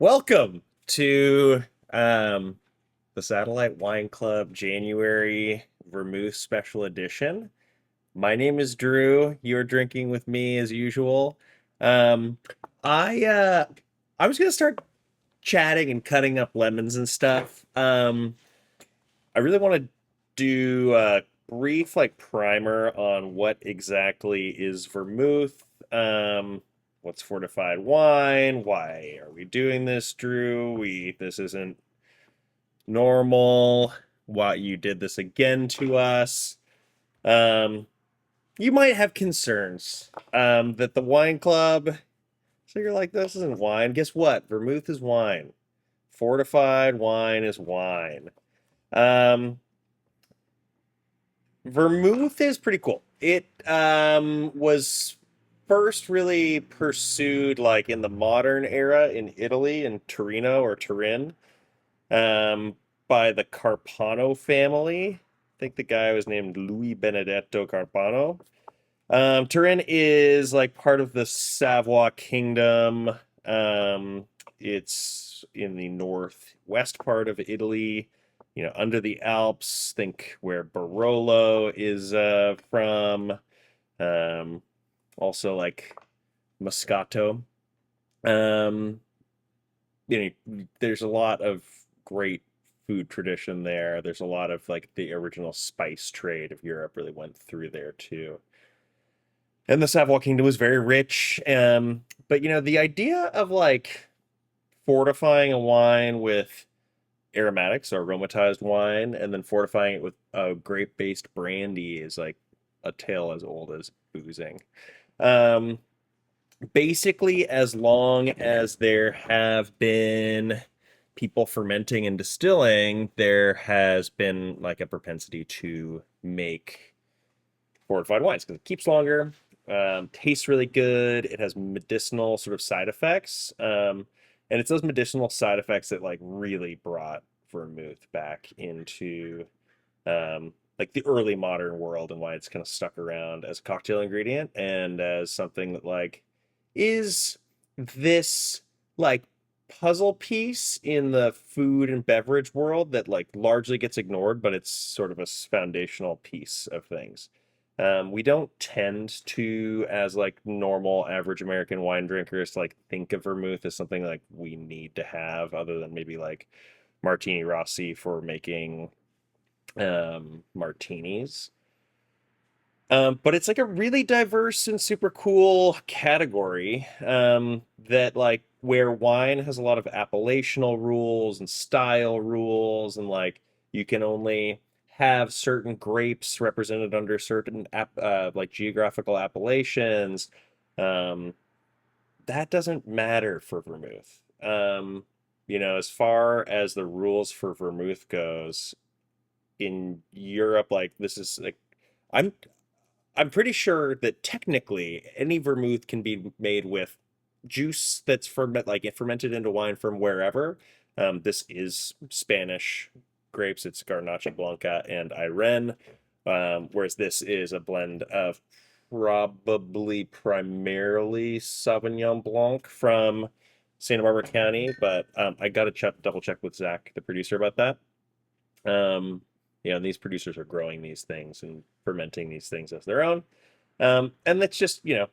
Welcome to the Satellite Wine Club January Vermouth Special Edition. My name is Drew. You're drinking with me as usual. Um, I uh, I was gonna start chatting and cutting up lemons and stuff. I really want to do a brief primer on what exactly is vermouth. What's fortified wine? Why are we doing this, Drew? This isn't normal. Why you did this again to us? Um, you might have concerns that the wine club. So you're like, this isn't wine. Guess what? Vermouth is wine. Fortified wine is wine. Um, Vermouth is pretty cool. It was first really pursued like in the modern era in Italy in Torino or Turin um, by the Carpano family. I think the guy was named Louis Benedetto Carpano. Turin is like part of the Savoy Kingdom. It's in the northwest part of Italy, under the Alps. Think where Barolo is from. Um, Also like Moscato. Um, there's a lot of great food tradition there. There's a lot of like the original spice trade of Europe really went through there too. And the Savoy Kingdom was very rich. But the idea of like fortifying a wine with aromatics or aromatized wine and then fortifying it with a grape-based brandy is like a tale as old as boozing. Um, Basically, as long as there have been people fermenting and distilling, there has been like a propensity to make fortified wines because it keeps longer, tastes really good. It has medicinal sort of side effects, and it's those medicinal side effects that like really brought vermouth back into like the early modern world and why it's kind of stuck around as a cocktail ingredient and as something that like is this like puzzle piece in the food and beverage world that like largely gets ignored, but it's sort of a foundational piece of things. We don't tend to, as like normal average American wine drinkers, like think of vermouth as something like we need to have, other than maybe like Martini Rossi for making martinis. But it's like a really diverse and super cool category that like where wine has a lot of appellational rules and style rules and like you can only have certain grapes represented under certain like geographical appellations. Um, that doesn't matter for vermouth. As far as the rules for vermouth goes in Europe, like this is like I'm I'm pretty sure that technically any vermouth can be made with juice that's fermented into wine from wherever. This is Spanish grapes. It's Garnacha Blanca and Irene, whereas this is a blend of probably primarily Sauvignon Blanc from Santa Barbara County. But I got to double check with Zach, the producer, about that. Um, these producers are growing these things and fermenting these things as their own. And that's just, the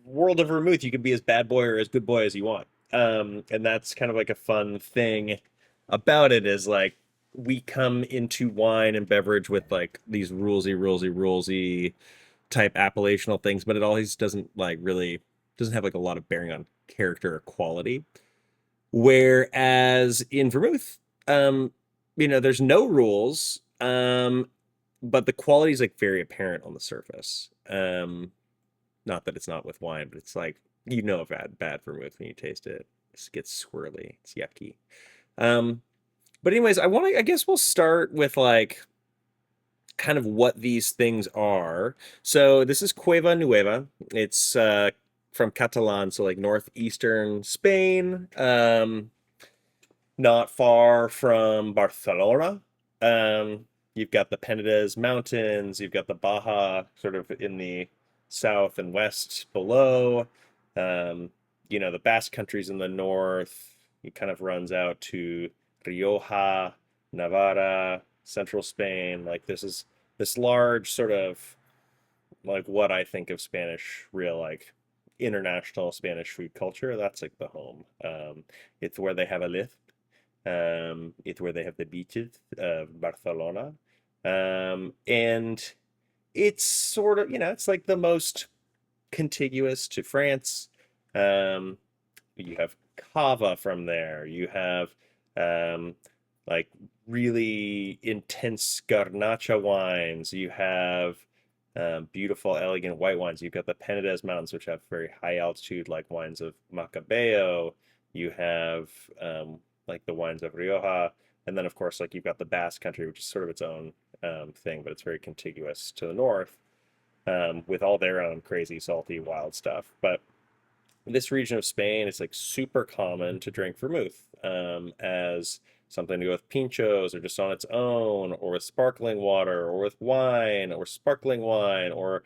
world of vermouth. You can be as bad boy or as good boy as you want. And that's kind of like a fun thing about it is like we come into wine and beverage with like these rulesy type appellational things, but it always doesn't like really doesn't have like a lot of bearing on character or quality. Whereas in vermouth, there's no rules, but the quality is like very apparent on the surface. Not that it's not with wine, but it's like a bad vermouth when you taste it. It gets swirly. It's yucky. Um, but anyways, I guess we'll start with like kind of what these things are. So this is Cueva Nueva. It's from Catalan, so like northeastern Spain. Not far from Barcelona. You've got the Penedès Mountains, you've got the Baja sort of in the south and west below. Um, the Basque countries in the north. It kind of runs out to Rioja, Navarra, central Spain. Like this is this large sort of like what I think of Spanish, real like international Spanish food culture. That's like the home. It's where they have a lisp. It's where they have the beaches of Barcelona. And it's sort of, it's like the most contiguous to France. Um, you have cava from there. You have um, like really intense garnacha wines. You have beautiful, elegant white wines. You've got the Penedès Mountains, which have very high altitude, like wines of Macabeo. You have like the wines of Rioja. And then, of course, like you've got the Basque Country, which is sort of its own thing, but it's very contiguous to the north with all their own crazy, salty, wild stuff. But in this region of Spain, it's like super common to drink vermouth as something to go with pinchos or just on its own or with sparkling water or with wine or sparkling wine or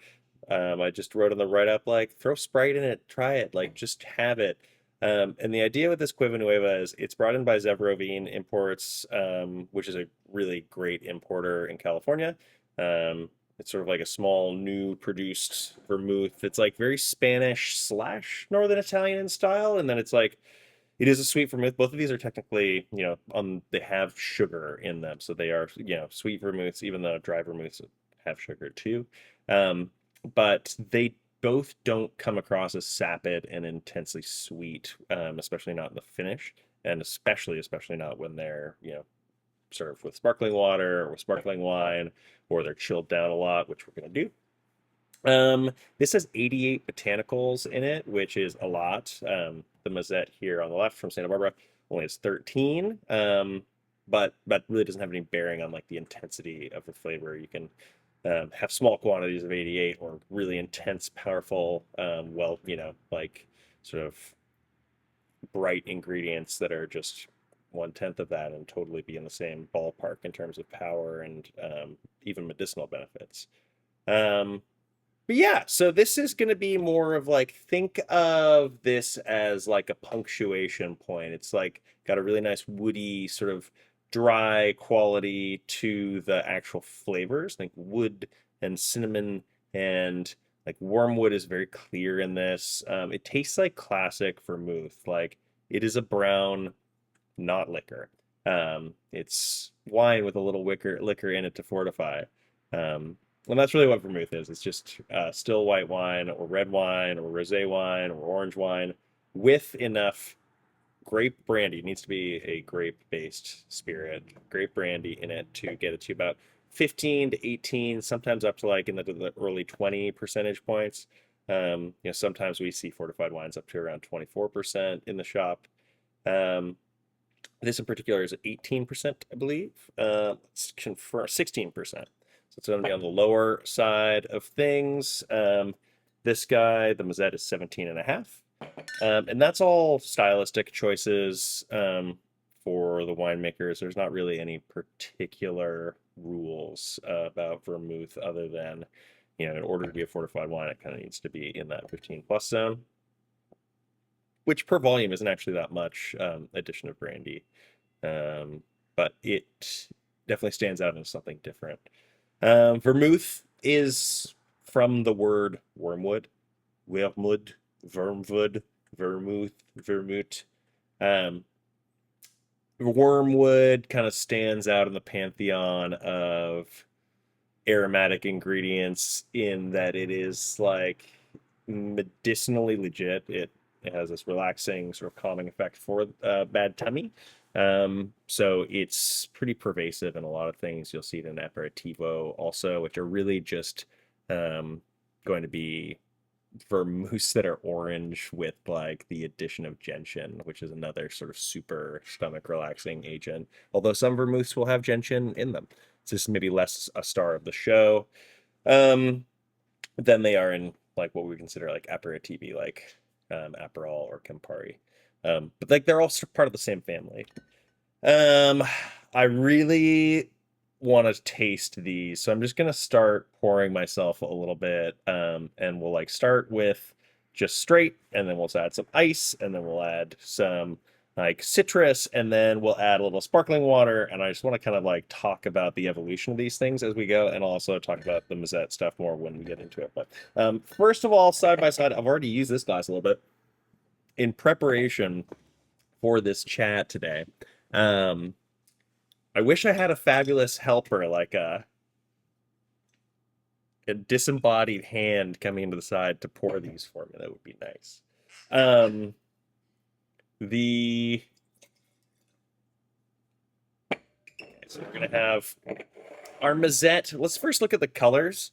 I just wrote in the write up like throw Sprite in it, try it, like just have it. And the idea with this Cueva Nueva is it's brought in by Zevrovine Imports, which is a really great importer in California. It's sort of like a small, new produced vermouth. It's like very Spanish slash Northern Italian in style, and then it's like it is a sweet vermouth. Both of these are technically, they have sugar in them, so they are, sweet vermouths, even though dry vermouths have sugar too. But they both don't come across as sapid and intensely sweet, especially not in the finish, and especially not when they're, served with sparkling water or with sparkling wine, or they're chilled down a lot, which we're going to do. This has 88 botanicals in it, which is a lot. The Mazette here on the left from Santa Barbara only has 13, but really doesn't have any bearing on like the intensity of the flavor. You can have small quantities of 88 or really intense, powerful, like sort of bright ingredients that are just 1/10 of that and totally be in the same ballpark in terms of power and even medicinal benefits. But yeah, so this is going to be more of like, think of this as like a punctuation point. It's like got a really nice woody sort of dry quality to the actual flavors, like wood and cinnamon and like wormwood is very clear in this. It tastes like classic vermouth. Like it is a brown, not liquor. It's wine with a little liquor in it to fortify. And that's really what vermouth is. It's just still white wine or red wine or rosé wine or orange wine with enough grape brandy. It needs to be a grape-based spirit, grape brandy in it to get it to about 15 to 18, sometimes up to like in the early 20 percentage points. Sometimes we see fortified wines up to around 24% in the shop. This in particular is at 18%, I believe. Let's confirm 16%. So it's going to be on the lower side of things. This guy, the Mazette, is 17 and a half. And that's all stylistic choices for the winemakers. There's not really any particular rules about vermouth other than, in order to be a fortified wine, it kind of needs to be in that 15 plus zone, which per volume isn't actually that much addition of brandy. But it definitely stands out as something different. Vermouth is from the word wormwood, wormwood, vermwood, vermouth. Wormwood kind of stands out in the pantheon of aromatic ingredients in that it is like medicinally legit. It has this relaxing sort of calming effect for bad tummy. So it's pretty pervasive in a lot of things. You'll see it in aperitivo also, which are really just going to be vermouths that are orange with like the addition of gentian, which is another sort of super stomach relaxing agent. Although some vermouths will have gentian in them. It's just maybe less a star of the show than they are in like what we consider like aperitivi, like Aperol or Campari. But like they're all part of the same family. I really want to taste these, so I'm just gonna start pouring myself a little bit, and we'll like start with just straight, and then we'll add some ice, and then we'll add some like citrus, and then we'll add a little sparkling water. And I just want to kind of like talk about the evolution of these things as we go, and also talk about the Mazette stuff more when we get into it. But first of all, side by side, I've already used this glass a little bit in preparation for this chat today. I wish I had a fabulous helper, like a disembodied hand coming into the side to pour these for me. That would be nice. So we're gonna have our Mazette. Let's first look at the colors.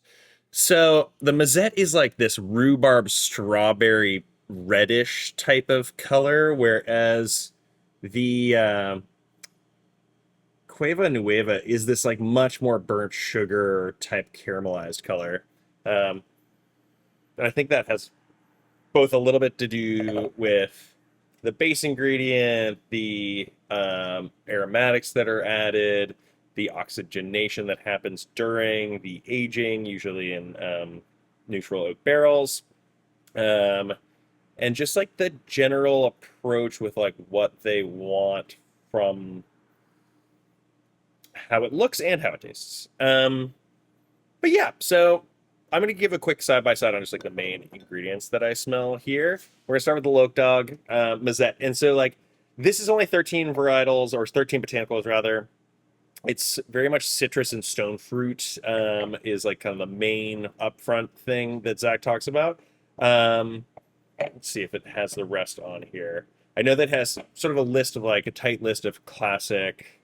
So the Mazette is like this rhubarb strawberry reddish type of color, whereas the Cueva Nueva is this like much more burnt sugar type caramelized color. And I think that has both a little bit to do with the base ingredient, the aromatics that are added, the oxygenation that happens during the aging, usually in neutral oak barrels, and just like the general approach with like what they want from how it looks and how it tastes. But yeah, so I'm going to give a quick side by side on just like the main ingredients that I smell here. We're going to start with the Loke Dog, Mazette. And so like this is only 13 varietals, or 13 botanicals rather. It's very much citrus and stone fruit is like kind of the main upfront thing that Zach talks about. Let's see if it has the rest on here. I know that has sort of a list of like a tight list of classic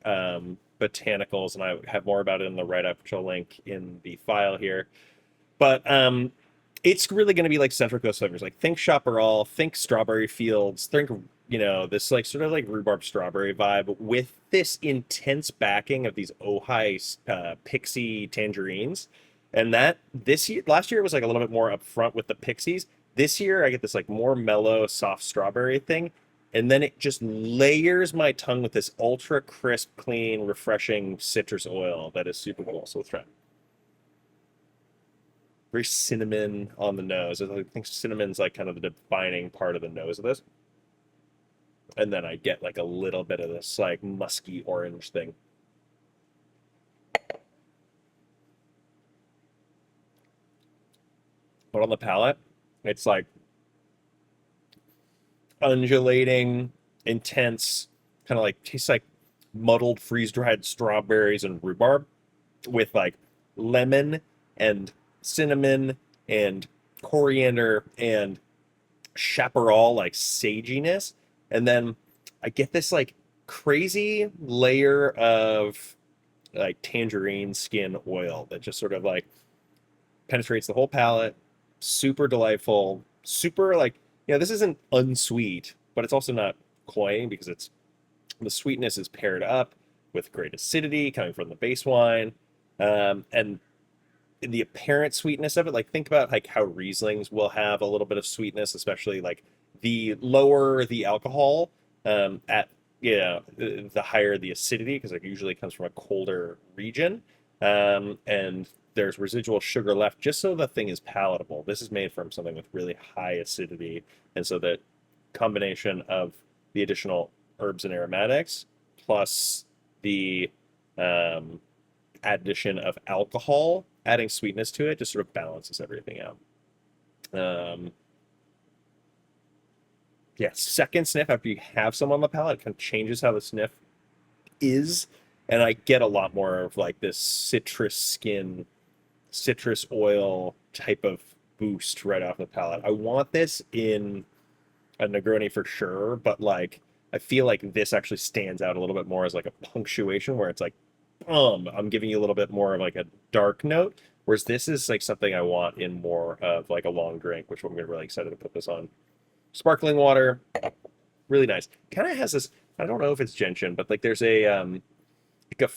botanicals, and I have more about it in the write-up, which I'll link in the file here. But it's really going to be like Central Coast flavors. Like think Chaparral, think Strawberry Fields, think, you know, this like sort of like rhubarb strawberry vibe with this intense backing of these Ojai pixie tangerines. And that this year, last year it was like a little bit more upfront with the pixies. This year I get this like more mellow, soft strawberry thing. And then it just layers my tongue with this ultra crisp, clean, refreshing citrus oil that is super cool. So let's try it. Very cinnamon on the nose. I think cinnamon's like kind of the defining part of the nose of this. And then I get like a little bit of this like musky orange thing. But on the palate, it's like undulating, intense, kind of like tastes like muddled freeze-dried strawberries and rhubarb with like lemon and cinnamon and coriander and chaparral like saginess. And then I get this like crazy layer of like tangerine skin oil that just sort of like penetrates the whole palate. Super delightful, super like, you know, this isn't unsweet, but it's also not cloying because it's the sweetness is paired up with great acidity coming from the base wine. And the apparent sweetness of it, like think about like how Rieslings will have a little bit of sweetness, especially like the lower the alcohol, at, you know, the higher the acidity, because it usually comes from a colder region, and there's residual sugar left just so the thing is palatable. This is made from something with really high acidity, and so that combination of the additional herbs and aromatics plus the addition of alcohol adding sweetness to it just sort of balances everything out. Yeah, second sniff after you have some on the palate, it kind of changes how the sniff is, and I get a lot more of like this citrus skin, citrus oil type of boost right off the palate. I want this in a Negroni for sure, but like I feel like this actually stands out a little bit more as like a punctuation where it's like, I'm giving you a little bit more of like a dark note, whereas this is like something I want in more of like a long drink, which I'm really excited to put this on. Sparkling water, really nice. Kind of has this, I don't know if it's gentian, but like there's a like a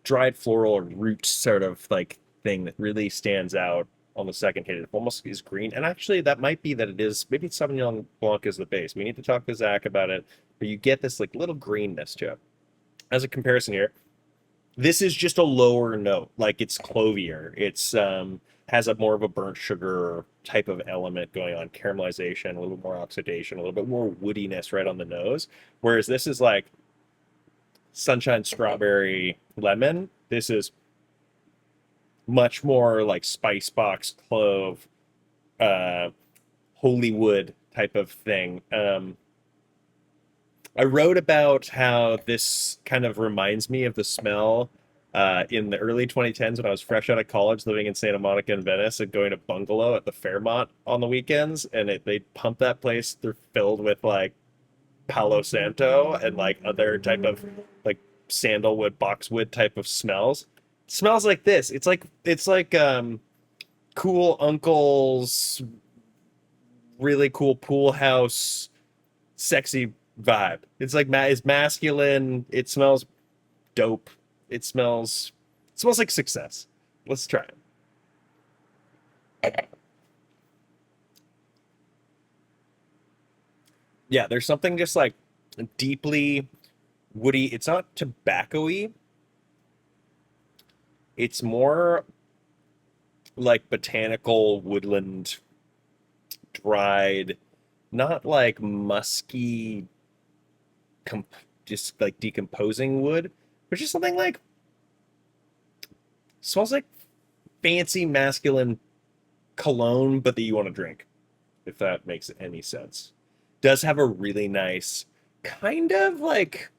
dried floral or root sort of like thing that really stands out on the second hit. It almost is green, and actually that might be that it is, maybe Sauvignon Blanc is the base. We need to talk to Zach about it, but you get this like little greenness to it. As a comparison here, this is just a lower note, like it's clovier. It's has a more of a burnt sugar type of element going on, caramelization, a little bit more oxidation, a little bit more woodiness right on the nose. Whereas this is like sunshine, strawberry, lemon. This is much more like spice box, clove, uh, Hollywood type of thing. I wrote about how this kind of reminds me of the smell in the early 2010s when I was fresh out of college, living in Santa Monica and Venice, and going to bungalow at the Fairmont on the weekends. And they pump that place. They're filled with like Palo Santo and like other type of like sandalwood, boxwood type of smells. It smells like this. It's like cool uncle's really cool pool house, sexy vibe. It's like it's masculine. It smells dope. It smells like success. Let's try it. Yeah, there's something just like deeply woody. It's not tobacco-y. It's more like botanical woodland dried, not like musky, comp just like decomposing wood, but just something like smells like fancy masculine cologne, but that you want to drink, if that makes any sense. Does have a really nice kind of like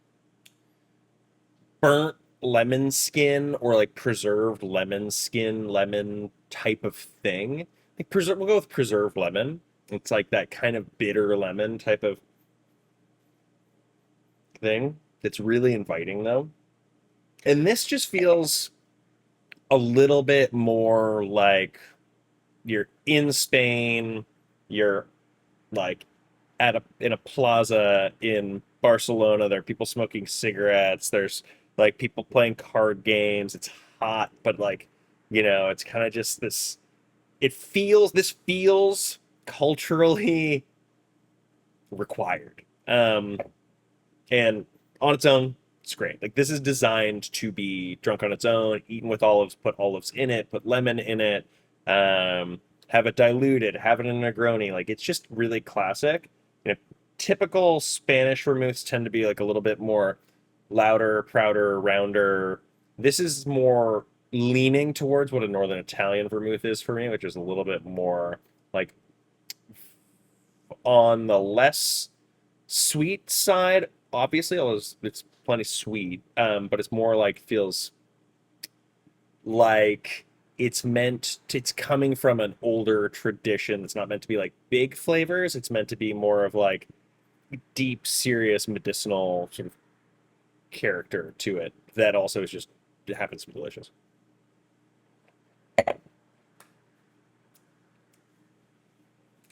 burnt lemon skin or like preserved lemon skin, lemon type of thing. Like preserve, we'll go with preserved lemon. It's like that kind of bitter lemon type of thing. It's really inviting though. And this just feels a little bit more like you're in Spain, you're like at a in a plaza in Barcelona. There are people smoking cigarettes. There's like people playing card games. It's hot, but like, it's kind of just this. This feels culturally required. And on its own, it's great. Like this is designed to be drunk on its own, eaten with olives, put olives in it, put lemon in it, have it diluted, have it in a Negroni. Like it's just really classic. Typical Spanish vermouths tend to be like a little bit more louder, prouder, rounder. This is more leaning towards what a Northern Italian vermouth is for me, which is a little bit more like on the less sweet side. Obviously, although it's plenty sweet, but it's more like feels like it's coming from an older tradition. It's not meant to be like big flavors. It's meant to be more of like deep, serious, medicinal sort of character to it that also is just it happens to be delicious.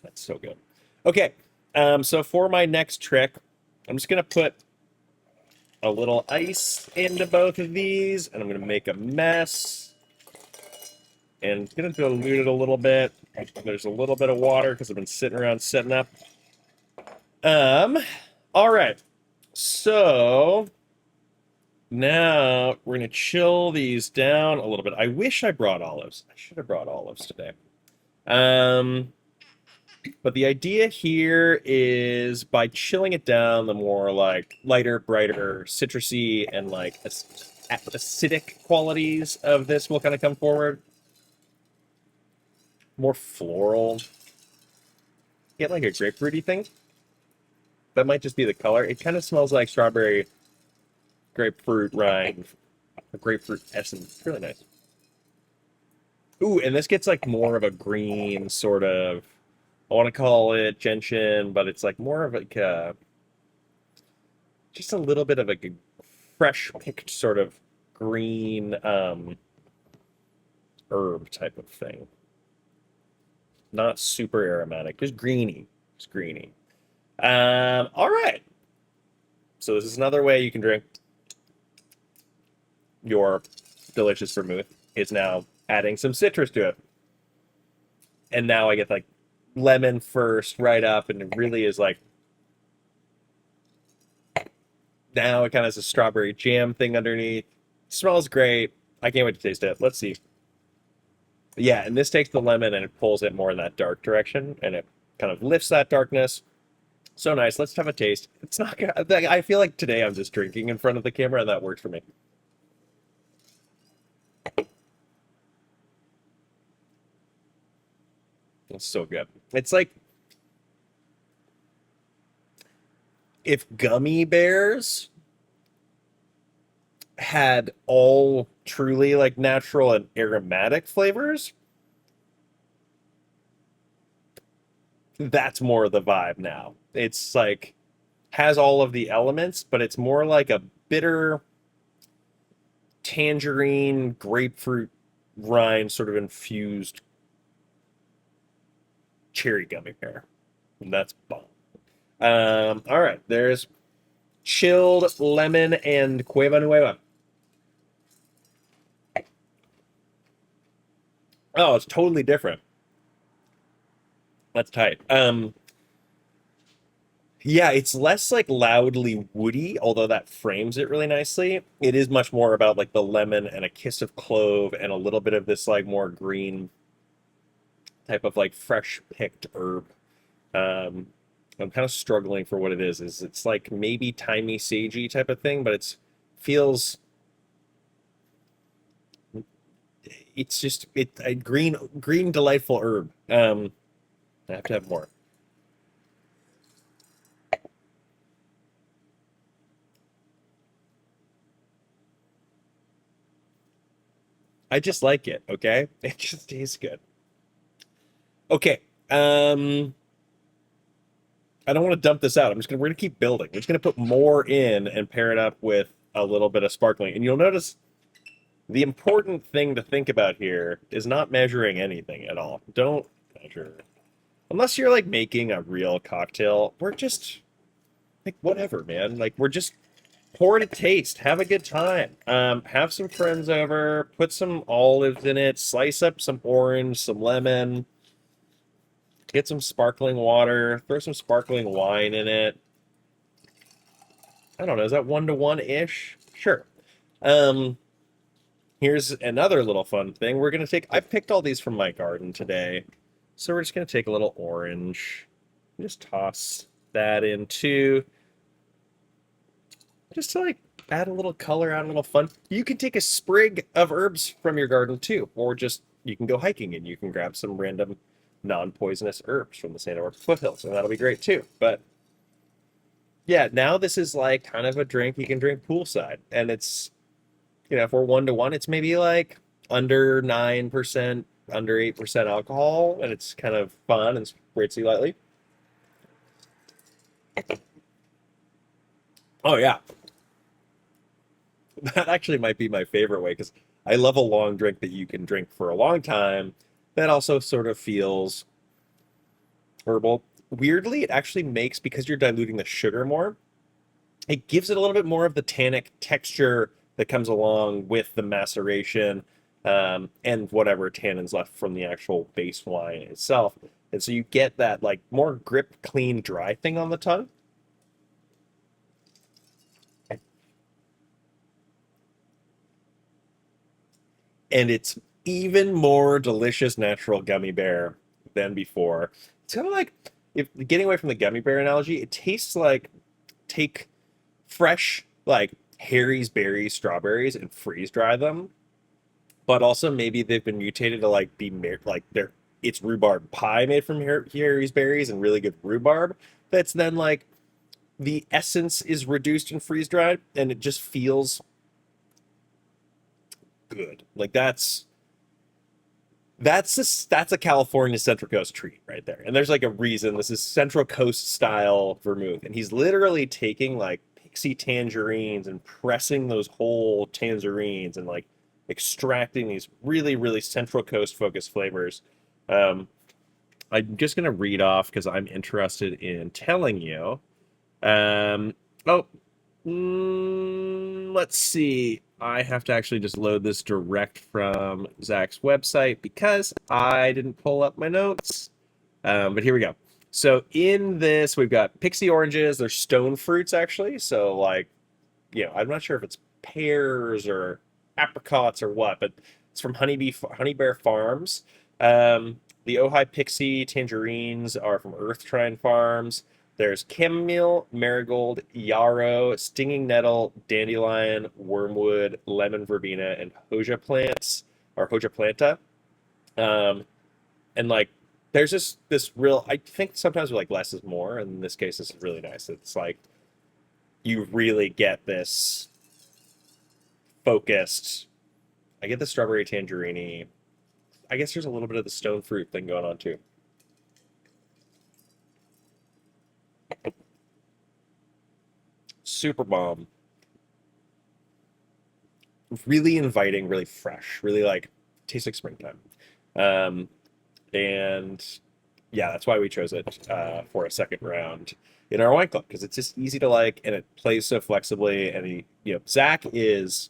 That's so good. Okay, so for my next trick, I'm just gonna put a little ice into both of these, and I'm gonna make a mess. And I'm gonna dilute it a little bit. There's a little bit of water because I've been sitting around setting up. Um, all right. So now we're gonna chill these down a little bit. I wish I brought olives. I should have brought olives today. Um, but the idea here is by chilling it down, the more like lighter, brighter, citrusy, and like acidic qualities of this will kind of come forward. More floral. Get like a grapefruity thing. That might just be the color. It kind of smells like strawberry, grapefruit rind, grapefruit essence. It's really nice. Ooh, and this gets like more of a green sort of. I want to call it gentian, but it's like more of like just a little bit of like a fresh picked sort of green herb type of thing. Not super aromatic, just greeny. It's greeny. All right. So this is another way you can drink your delicious vermouth is now adding some citrus to it. And now I get like lemon first right up, and it really is like now it kind of has a strawberry jam thing underneath. It smells great. I can't wait to taste it. Let's see. Yeah, and this takes the lemon and it pulls it more in that dark direction, and it kind of lifts that darkness. So nice. Let's have a taste. It's not gonna, I feel like today I'm just drinking in front of the camera, and that works for me. It's so good. It's like if gummy bears had all truly like natural and aromatic flavors, that's more the vibe now. It's like has all of the elements, but it's more like a bitter tangerine grapefruit rind sort of infused cherry gummy bear. And that's bomb. All right, there's chilled lemon and Cueva Nueva. Oh, it's totally different. That's tight. Yeah, it's less like loudly woody, although that frames it really nicely. It is much more about like the lemon and a kiss of clove and a little bit of this like more green type of like fresh picked herb. Um, I'm kind of struggling for what it is. Is it's like maybe timey sagey type of thing, but it's feels it's just it a green delightful herb. I have to have more. I just like it, okay? It just tastes good. Okay. I don't want to dump this out. We're gonna keep building. We're just gonna put more in and pair it up with a little bit of sparkling. And you'll notice the important thing to think about here is not measuring anything at all. Don't measure. Unless you're like making a real cocktail, we're just like whatever, man. Like we're just pour it a taste, have a good time. Have some friends over, put some olives in it, slice up some orange, some lemon, get some sparkling water, throw some sparkling wine in it. I don't know, is that 1 to 1 ish? Sure. Um, Here's another little fun thing. I picked all these from my garden today. So we're just gonna take a little orange, just toss that in too, just to like add a little color, add a little fun. You can take a sprig of herbs from your garden too, or just you can go hiking and you can grab some random non-poisonous herbs from the Santa Barbara foothills, and that'll be great too. But yeah, now this is like kind of a drink you can drink poolside, and it's if we're 1 to 1, it's maybe like under 9%, under 8% alcohol, and it's kind of fun and spritzy lightly. Oh yeah, that actually might be my favorite way because I love a long drink that you can drink for a long time that also sort of feels herbal. Weirdly, it actually makes, because you're diluting the sugar more, it gives it a little bit more of the tannic texture that comes along with the maceration, and whatever tannins left from the actual base wine itself. And so you get that like more grip, clean, dry thing on the tongue. And it's even more delicious natural gummy bear than before. It's kind of like, if getting away from the gummy bear analogy, it tastes like take fresh like Harry's berries, strawberries, and freeze dry them, but also maybe they've been mutated to like be like they're it's rhubarb pie made from Harry's berries and really good rhubarb. That's then like the essence is reduced and freeze dried, and it just feels good. Like that's a California Central Coast treat right there. And there's like a reason this is Central Coast style vermouth. And he's literally taking like pixie tangerines and pressing those whole tangerines and like extracting these really, really Central Coast focused flavors. Um, I'm just gonna read off because I'm interested in telling you. Oh, let's see. I have to actually just load this direct from Zach's website because I didn't pull up my notes. But here we go. So in this, we've got pixie oranges. They're stone fruits, actually. So like, I'm not sure if it's pears or apricots or what, but It's from Honey Bear Farms. The Ojai Pixie tangerines are from Earth Shrine Farms. There's chamomile, marigold, yarrow, stinging nettle, dandelion, wormwood, lemon verbena, and hoja plants or hoja planta. Um, and like, there's this real. I think sometimes like less is more, and in this case, this is really nice. It's like you really get this focused. I get the strawberry tangerine. I guess there's a little bit of the stone fruit thing going on too. Super bomb. Really inviting, really fresh, really like tastes like springtime. Um, and yeah, that's why we chose it for a second round in our wine club because it's just easy to like and it plays so flexibly. And Zach is.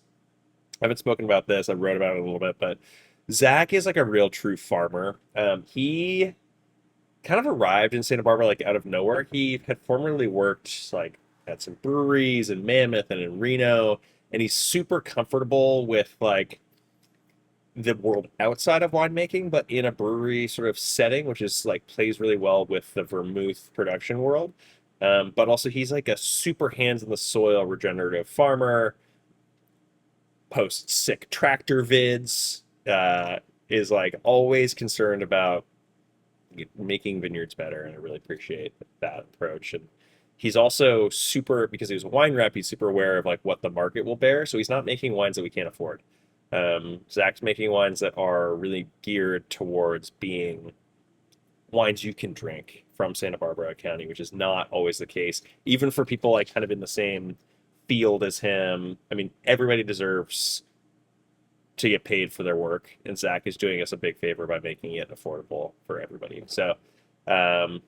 I haven't spoken about this. I wrote about it a little bit, but Zach is like a real true farmer. He kind of arrived in Santa Barbara like out of nowhere. He had formerly worked like at some breweries in Mammoth and in Reno, and he's super comfortable with like the world outside of winemaking, but in a brewery sort of setting, which is like plays really well with the vermouth production world. But also he's like a super hands in the soil regenerative farmer, posts sick tractor vids, is like always concerned about making vineyards better, and I really appreciate that approach. And he's also super because he was a wine rep. He's super aware of like what the market will bear, so he's not making wines that we can't afford. Zach's making wines that are really geared towards being wines you can drink from Santa Barbara County, which is not always the case, even for people like kind of in the same field as him. I mean, everybody deserves to get paid for their work, and Zach is doing us a big favor by making it affordable for everybody. So, um,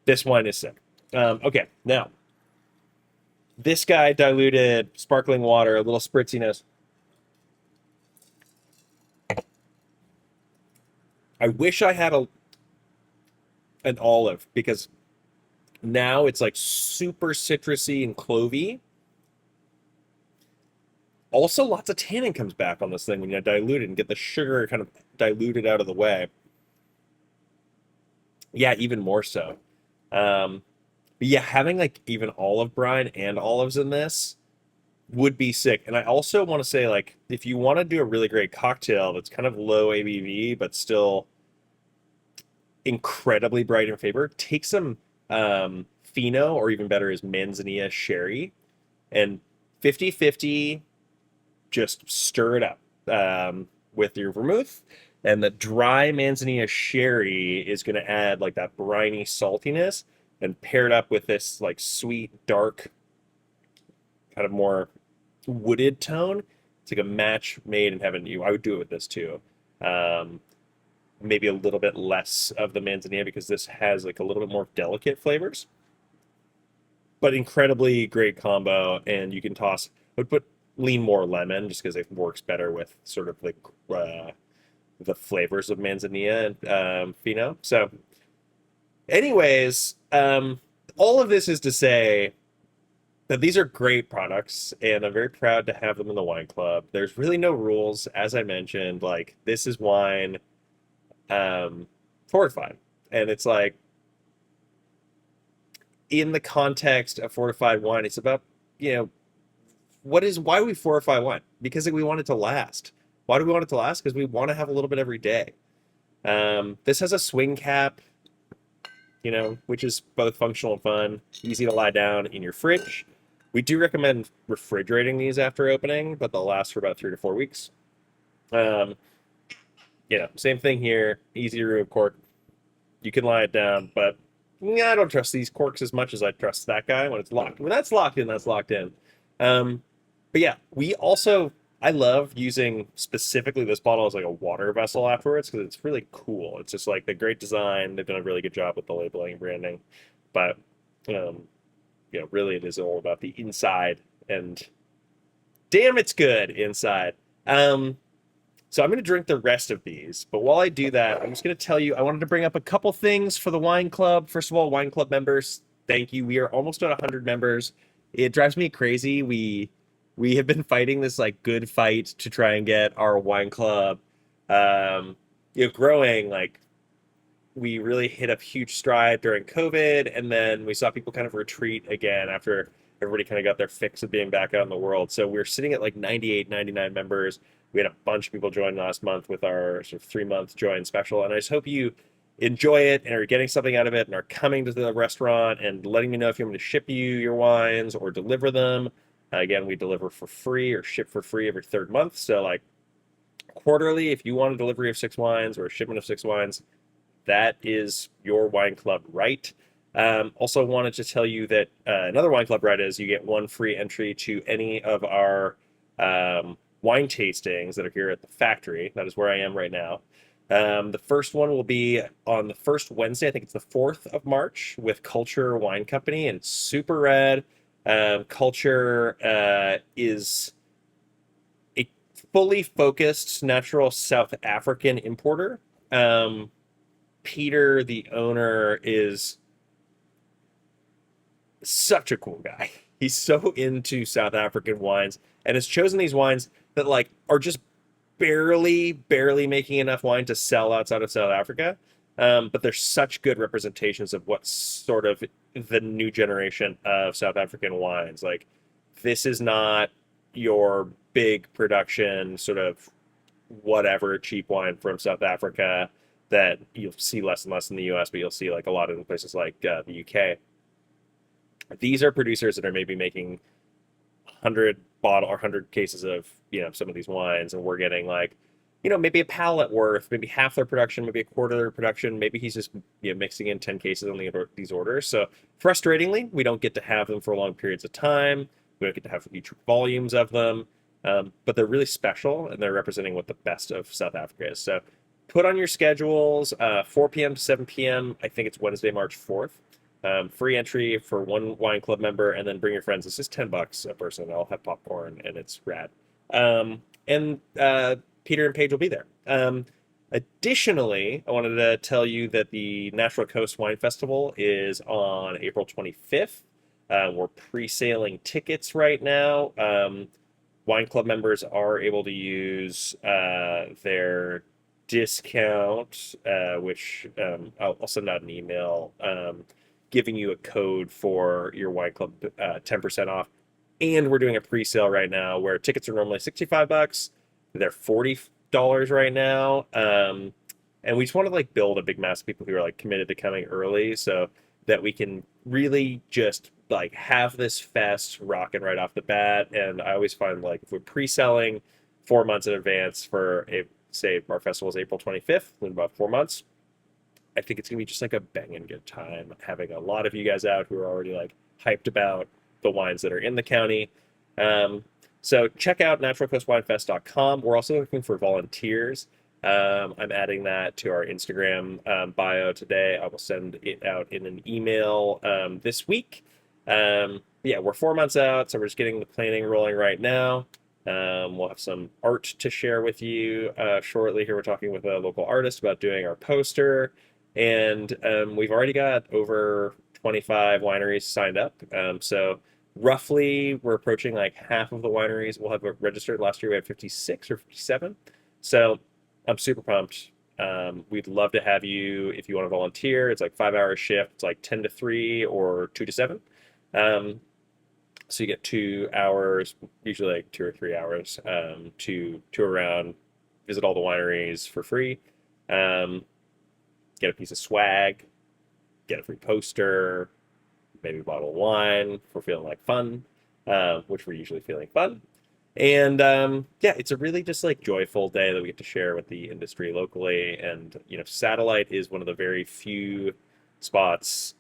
this wine is sick. Okay, now this guy diluted sparkling water, a little spritziness. I wish I had an olive because now it's like super citrusy and clovey. Also, lots of tannin comes back on this thing when you dilute it and get the sugar kind of diluted out of the way. Yeah, even more so. Um, but yeah, having like even olive brine and olives in this would be sick. And I also want to say, like, if you want to do a really great cocktail that's kind of low ABV but still incredibly bright in flavor, take some Fino, or even better is Manzanilla sherry, and 50-50 just stir it up with your vermouth. And the dry Manzanilla sherry is going to add like that briny saltiness and paired up with this like sweet, dark, kind of more wooded tone. It's like a match made in heaven. I would do it with this too. Um, Maybe a little bit less of the Manzanilla because this has like a little bit more delicate flavors, but incredibly great combo. And you can toss, I would lean more lemon just because it works better with sort of like the flavors of Manzanilla and Fino. So, anyways, all of this is to say that these are great products, and I'm very proud to have them in the wine club. There's really no rules, as I mentioned. Like this is wine fortified, and it's like in the context of fortified wine, it's about why we fortify wine because we want it to last. Why do we want it to last? Because we want to have a little bit every day. This has a swing cap, which is both functional and fun, easy to lie down in your fridge. We do recommend refrigerating these after opening, but they'll last for about 3 to 4 weeks. Um, Same thing here. Easy to remove cork. You can lie it down, but I don't trust these corks as much as I trust that guy when it's locked. When that's locked in, that's locked in. But yeah, I love using specifically this bottle as like a water vessel afterwards because it's really cool. It's just like the great design. They've done a really good job with the labeling and branding. But, really it is all about the inside, and damn, it's good inside. So I'm going to drink the rest of these. But while I do that, I'm just going to tell you, I wanted to bring up a couple things for the wine club. First of all, wine club members, thank you. We are almost at 100 members. It drives me crazy. we have been fighting this like good fight to try and get our wine club, um, growing. Like we really hit a huge stride during COVID, and then we saw people kind of retreat again after everybody kind of got their fix of being back out in the world. So we're sitting at like 98, 99 members. We had a bunch of people join last month with our sort of 3 month join special, and I just hope you enjoy it and are getting something out of it and are coming to the restaurant and letting me know if you want me to ship you your wines or deliver them. Again, we deliver for free or ship for free every third month. So like quarterly, if you want a delivery of 6 wines or a shipment of 6 wines, that is your wine club right. Also wanted to tell you that another wine club right is you get one free entry to any of our wine tastings that are here at the factory. That is where I am right now. The first one will be on the first Wednesday. I think it's the 4th of March with Culture Wine Company, and super rad. Culture is a fully focused natural South African importer. Peter, the owner, is such a cool guy. He's so into South African wines and has chosen these wines that like are just barely making enough wine to sell outside of South Africa. But they're such good representations of what's sort of the new generation of South African wines. Like this is not your big production sort of whatever cheap wine from South Africa that you'll see less and less in the US, but you'll see like a lot in places like the UK. These are producers that are maybe making 100 bottle or 100 cases of some of these wines, and we're getting like maybe a pallet worth, maybe half their production, maybe a quarter of their production. Maybe he's just mixing in 10 cases on these orders. So frustratingly, we don't get to have them for long periods of time. We don't get to have huge volumes of them, but they're really special and they're representing what the best of South Africa is. So put on your schedules 4 p.m. to 7 p.m. I think it's Wednesday, March 4th. Free entry for one wine club member, and then bring your friends. It's just $10 a person. I'll have popcorn, and it's rad. And Peter and Paige will be there. Additionally, I wanted to tell you that the Natural Coast Wine Festival is on April 25th. We're pre-sailing tickets right now. Wine club members are able to use their discount, which I'll send out an email giving you a code for your wine club 10% off. And we're doing a pre-sale right now where tickets are normally $65. They're $40 right now. And we just want to like build a big mass of people who are like committed to coming early so that we can really just like have this fest rocking right off the bat. And I always find like if we're pre-selling 4 months in advance for say our festival is April 25th, in about 4 months, I think it's gonna be just like a banging good time having a lot of you guys out who are already like hyped about the wines that are in the county. So check out naturalcoastwinefest.com. We're also looking for volunteers. I'm adding that to our Instagram bio today. I will send it out in an email this week. Yeah, we're 4 months out, so we're just getting the planning rolling right now. We'll have some art to share with you shortly. Here we're talking with a local artist about doing our poster. And we've already got over 25 wineries signed up. So roughly, we're approaching like half of the wineries will have registered. Last year, we had 56 or 57. So I'm super pumped. We'd love to have you if you want to volunteer. It's like 5 hour shift. It's like 10 to 3 or 2 to 7. So you get 2 hours, usually like 2 or 3 hours, to tour around, visit all the wineries for free, get a piece of swag, get a free poster, maybe a bottle of wine if we're feeling like fun, which we're usually feeling fun. And yeah, it's a really just like joyful day that we get to share with the industry locally. And Satellite is one of the very few spots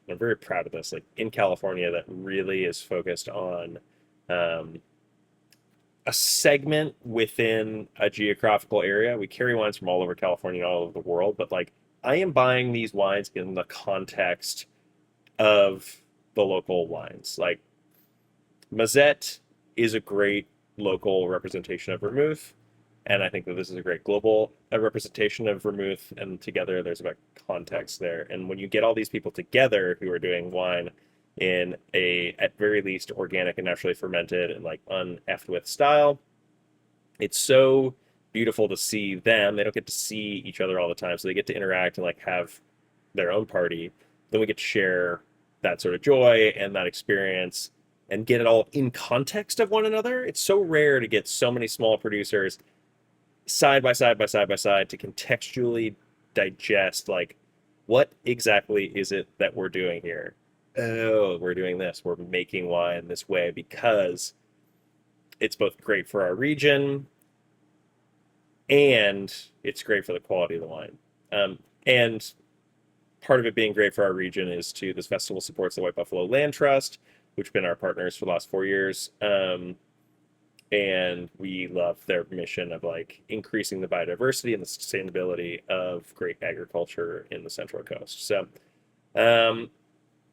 I'm very proud of this, like in California, that really is focused on a segment within a geographical area. We carry wines from all over California and all over the world, but like I am buying these wines in the context of the local wines. Like Mazette is a great local representation of Vermouth, and I think that this is a great global representation of Vermouth, and together there's about context there. And when you get all these people together who are doing wine in a, at very least, organic and naturally fermented and like uneffed with style. It's so beautiful to see them. They don't get to see each other all the time, so they get to interact and like have their own party. Then we get to share that sort of joy and that experience and get it all in context of one another. It's so rare to get so many small producers side by side by side by side to contextually digest like what exactly is it that we're doing here. Oh, we're doing this. We're making wine this way because it's both great for our region and it's great for the quality of the wine. And part of it being great for our region is to this festival supports the White Buffalo Land Trust, which have been our partners for the last 4 years. And we love their mission of like increasing the biodiversity and the sustainability of great agriculture in the Central Coast. So I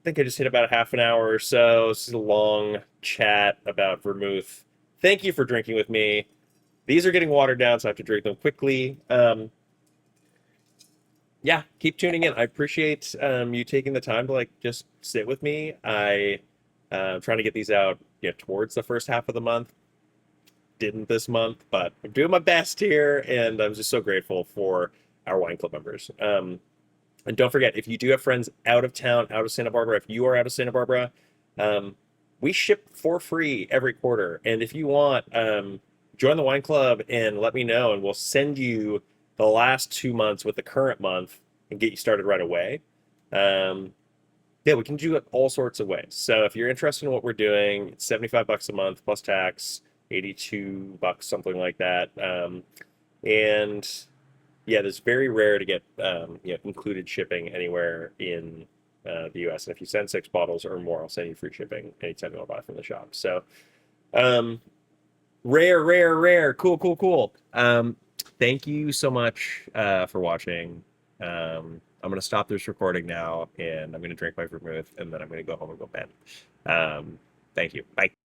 think I just hit about a half an hour or so. This is a long chat about vermouth. Thank you for drinking with me. These are getting watered down, so I have to drink them quickly. Yeah, keep tuning in. I appreciate you taking the time to like just sit with me. I'm trying to get these out, towards the first half of the month. Didn't this month, but I'm doing my best here, and I'm just so grateful for our wine club members. And don't forget, if you do have friends out of town, out of Santa Barbara, if you are out of Santa Barbara, um, we ship for free every quarter. And if you want, join the wine club and let me know, and we'll send you the last 2 months with the current month and get you started right away. Um, yeah, we can do it all sorts of ways. So if you're interested in what we're doing, it's $75 a month plus tax, $82, something like that. And yeah, it's very rare to get included shipping anywhere in the U.S. And if you send 6 bottles or more, I'll send you free shipping anytime you want to buy from the shop. So um, rare, rare, rare. Cool, cool, cool. Thank you so much for watching. I'm going to stop this recording now, and I'm going to drink my vermouth, and then I'm going to go home and go bed. Thank you. Bye.